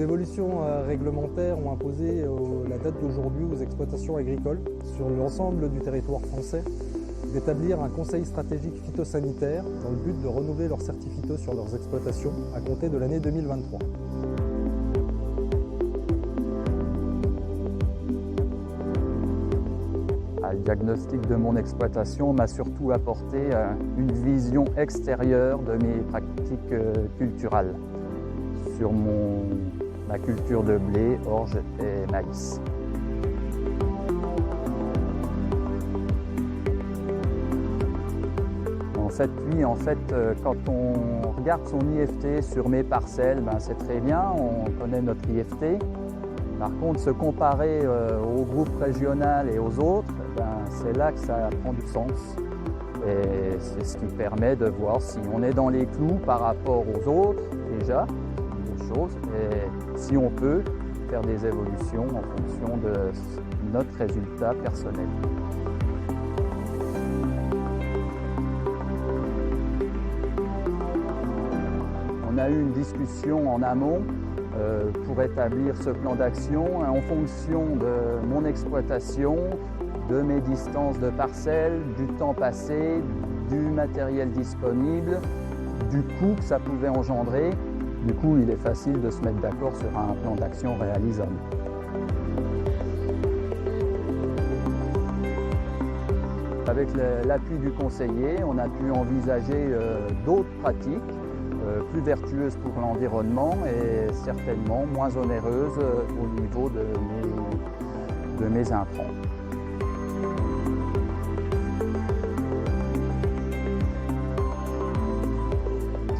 évolutions réglementaires ont imposé la date d'aujourd'hui aux exploitations agricoles sur l'ensemble du territoire français d'établir un conseil stratégique phytosanitaire dans le but de renouveler leurs certificats sur leurs exploitations à compter de l'année 2023. Le diagnostic de mon exploitation m'a surtout apporté une vision extérieure de mes pratiques culturales sur ma culture de blé, orge et maïs. En fait, quand on regarde son IFT sur mes parcelles, c'est très bien, on connaît notre IFT. Par contre, se comparer au groupe régional et aux autres, c'est là que ça prend du sens. Et c'est ce qui permet de voir si on est dans les clous par rapport aux autres, déjà, des choses, et si on peut faire des évolutions en fonction de notre résultat personnel. On a eu une discussion en amont pour établir ce plan d'action en fonction de mon exploitation, de mes distances de parcelles, du temps passé, du matériel disponible, du coût que ça pouvait engendrer. Du coup, il est facile de se mettre d'accord sur un plan d'action réalisable. Avec l'appui du conseiller, on a pu envisager d'autres pratiques plus vertueuses pour l'environnement et certainement moins onéreuses au niveau de mes intrants.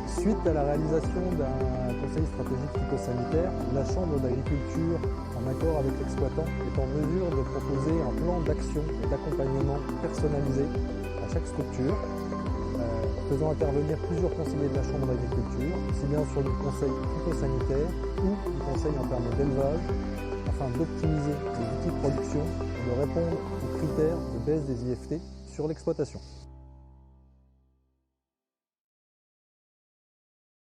Suite à la réalisation d'un conseil stratégique phytosanitaire, la Chambre d'agriculture, en accord avec l'exploitant, est en mesure de proposer un plan d'action et d'accompagnement personnalisé à chaque structure, faisant intervenir plusieurs conseillers de la Chambre d'agriculture, aussi bien sur le conseil phytosanitaire ou du conseil en termes d'élevage, afin d'optimiser les outils de production et de répondre aux critères de baisse des IFT sur l'exploitation.